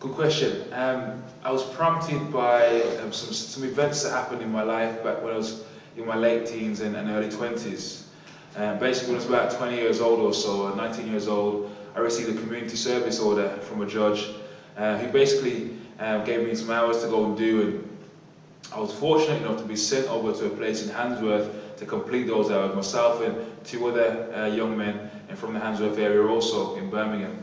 Good question. I was prompted by some events that happened in my life back when I was in my late teens and early 20s. Basically, when I was about 20 years old or so, or 19 years old, I received a community service order from a judge who basically gave me some hours to go and do, and I was fortunate enough to be sent over to a place in Handsworth to complete those hours, myself and two other young men and from the Handsworth area also in Birmingham.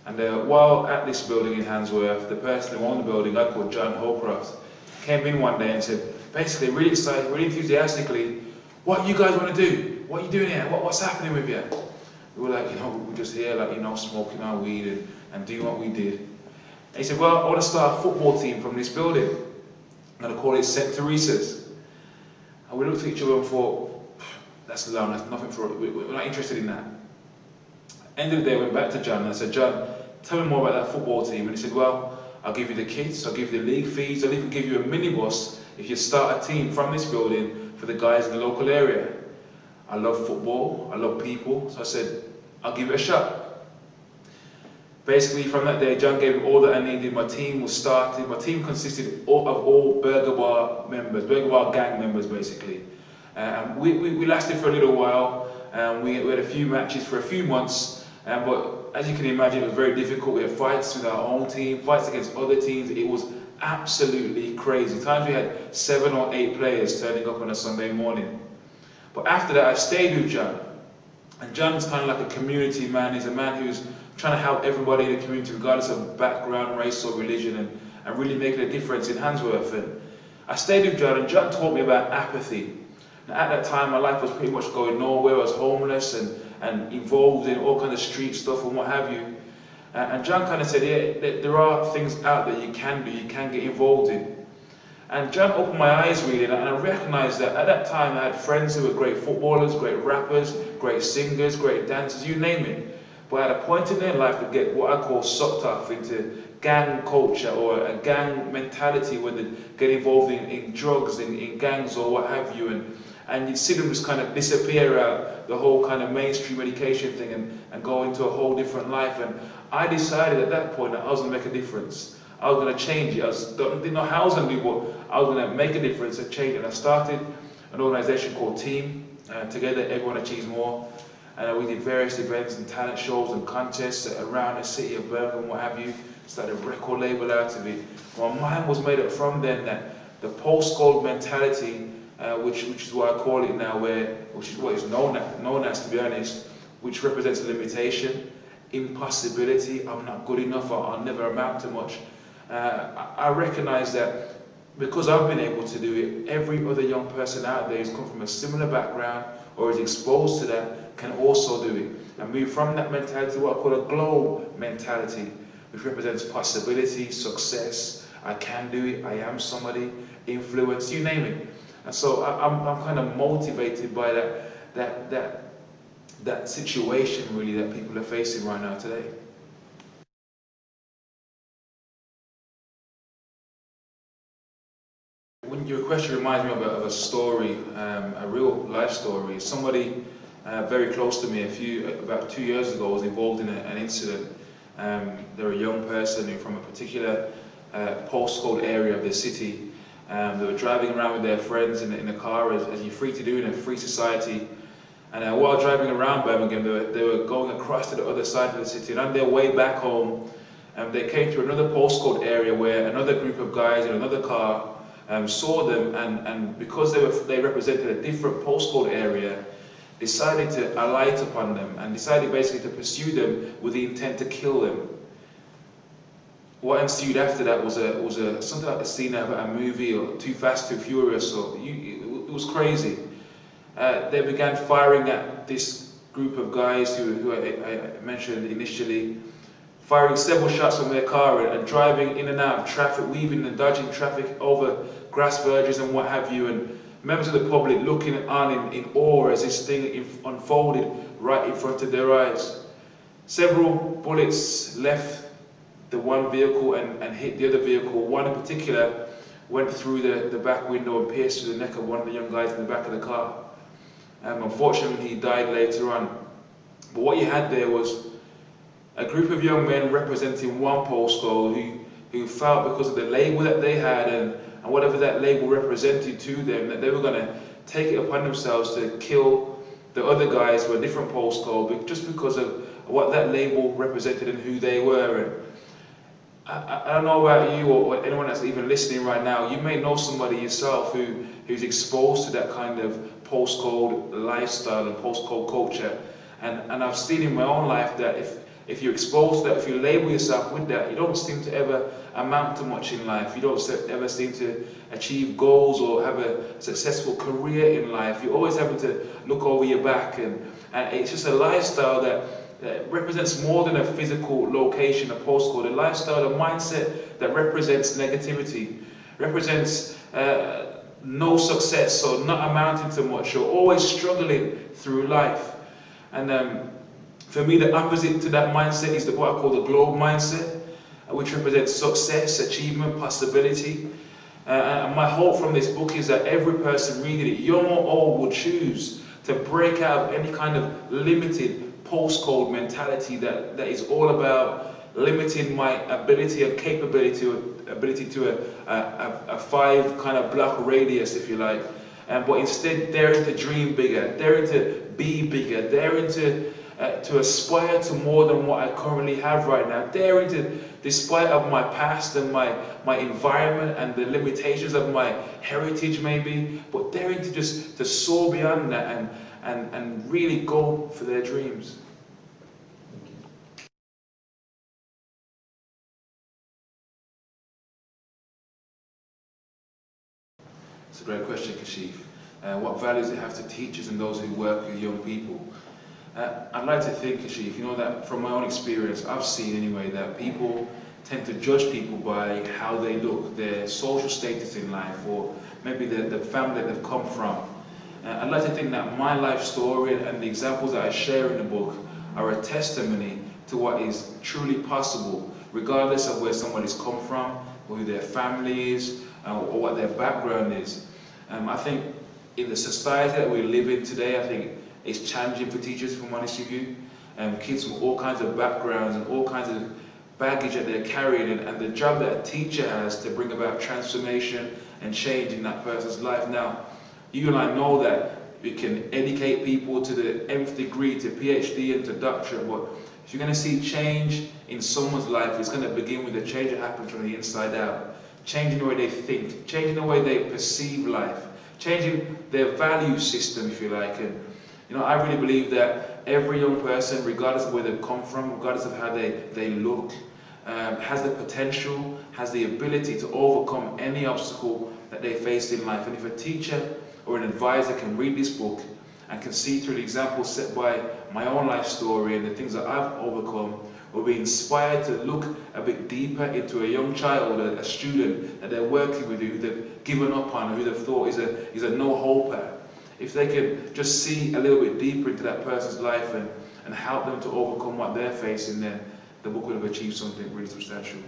And while at this building in Handsworth, the person who owned the building, I called John Holcroft, came in one day and said, basically really excited, really enthusiastically, what you guys want to do? What are you doing here? What's happening with you? We were like, we're just here, like, smoking our weed and doing what we did. And he said, well, I want to start a football team from this building. I'm going to call it St. Teresa's. And we looked at each other and thought, that's long, that's nothing for us, we're not interested in that. End of the day, I went back to John and I said, John, tell me more about that football team. And he said, well, I'll give you the kits, I'll give you the league fees, I'll even give you a minibus if you start a team from this building for the guys in the local area. I love football, I love people, so I said, I'll give it a shot. Basically, from that day, John gave me all that I needed. My team was started. My team consisted of all Burger Bar members, Burger Bar gang members, basically. We lasted for a little while. We had a few matches for a few months, but as you can imagine, it was very difficult. We had fights with our own team, fights against other teams. It was absolutely crazy. Times we had 7 or 8 players turning up on a Sunday morning. But after that, I stayed with John. And John's kind of like a community man. He's a man who's trying to help everybody in the community, regardless of background, race or religion, and really making a difference in Handsworth. And I stayed with John, and John taught me about apathy. Now, at that time, my life was pretty much going nowhere. I was homeless and involved in all kinds of street stuff and what have you. And John kind of said, yeah, there are things out there you can do, you can get involved in. And John opened my eyes really, and I recognised that at that time I had friends who were great footballers, great rappers, great singers, great dancers, you name it. But at a point in their life to get what I call sucked off into gang culture or a gang mentality where they get involved in drugs, in gangs or what have you, and you'd see them just kind of disappear out the whole kind of mainstream education thing and go into a whole different life. And I decided at that point that I was going to make a difference. I was going to change it. Didn't know how I was going to do, but I was going to make a difference and change it. And I started an organisation called Team. Together, everyone achieves more. And we did various events and talent shows and contests around the city of Birmingham, what have you. Started a record label out of it. My mind was made up from then that the Postcode mentality, which is what I call it now, which is what is known as, to be honest, which represents limitation, impossibility. I'm not good enough. I'll never amount to much. I recognise that because I've been able to do it, every other young person out there who's come from a similar background or is exposed to that can also do it. And move from that mentality to what I call a globe mentality, which represents possibility, success, I can do it, I am somebody, influence, you name it. And so I'm kind of motivated by that situation really that people are facing right now today. When your question reminds me of a story, a real life story. Somebody very close to me about 2 years ago was involved in an incident. They're a young person who from a particular postcode area of the city. They were driving around with their friends in a car, as you're free to do in a free society. And while driving around Birmingham, they were going across to the other side of the city. And on their way back home, they came to another postcode area where another group of guys in another car saw them, and because they represented a different postcode area, decided to alight upon them and decided basically to pursue them with the intent to kill them. What ensued after that was something like a scene out of a movie or Too Fast, Too Furious. It was crazy. They began firing at this group of guys who I mentioned initially, firing several shots from their car and driving in and out of traffic, weaving and dodging traffic over grass verges and what have you, and members of the public looking on in awe as this thing unfolded right in front of their eyes. Several bullets left the one vehicle and hit the other vehicle. One in particular went through the back window and pierced through the neck of one of the young guys in the back of the car. Unfortunately, he died later on. But what you had there was A group of young men representing one postcode who felt because of the label that they had and whatever that label represented to them, that they were going to take it upon themselves to kill the other guys with a different postcode just because of what that label represented and who they were. And I don't know about you or anyone that's even listening right now, you may know somebody yourself who's exposed to that kind of postcode lifestyle and postcode culture. And I've seen in my own life that if you're exposed to that, if you label yourself with that, you don't seem to ever amount to much in life. You don't ever seem to achieve goals or have a successful career in life. You're always having to look over your back, and it's just a lifestyle that represents more than a physical location, a postcode, a lifestyle, a mindset that represents negativity, represents no success or not amounting to much or always struggling through life. And for me, the opposite to that mindset is what I call the globe mindset, which represents success, achievement, possibility. And my hope from this book is that every person reading it, young or old, will choose to break out of any kind of limited postcode mentality that is all about limiting my ability and ability to a 5 kind of block radius, if you like. But instead, daring to dream bigger, daring to be bigger, daring to aspire to more than what I currently have right now, daring to, despite of my past and my environment and the limitations of my heritage maybe, but daring to soar beyond that and really go for their dreams. It's a great question, Kashif. What values do you have to teachers and those who work with young people? I'd like to think, Kashif, that from my own experience, I've seen anyway, that people tend to judge people by how they look, their social status in life, or maybe the family that they've come from. I'd like to think that my life story and the examples that I share in the book are a testimony to what is truly possible, regardless of where somebody's come from, or who their family is, or what their background is. I think in the society that we live in today, I think it's challenging for teachers, if I'm honest with you. Kids from all kinds of backgrounds and all kinds of baggage that they're carrying, and the job that a teacher has to bring about transformation and change in that person's life. Now, you and I know that we can educate people to the nth degree, to PhD and to doctorate, but if you're going to see change in someone's life, it's going to begin with a change that happens from the inside out. Changing the way they think, changing the way they perceive life, changing their value system, if you like. And I really believe that every young person, regardless of where they've come from, regardless of how they look, has the potential, has the ability to overcome any obstacle that they face in life. And if a teacher or an advisor can read this book and can see through the examples set by my own life story and the things that I've overcome, will be inspired to look a bit deeper into a young child, a student that they're working with, who they've given up on, who they've thought is a no-hoper. If they can just see a little bit deeper into that person's life and help them to overcome what they're facing, then the book will have achieved something really substantial.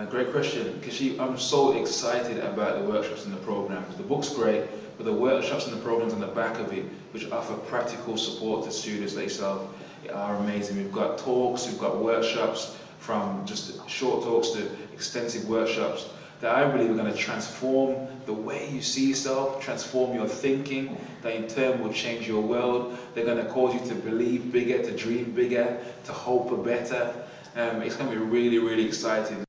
Great question, Kashif. I'm so excited about the workshops and the programs. The book's great, but the workshops and the programs on the back of it, which offer practical support to students like yourself, are amazing. We've got talks, we've got workshops, from just short talks to extensive workshops that I believe are going to transform the way you see yourself, transform your thinking, that in turn will change your world. They're going to cause you to believe bigger, to dream bigger, to hope for better. It's going to be really, really exciting.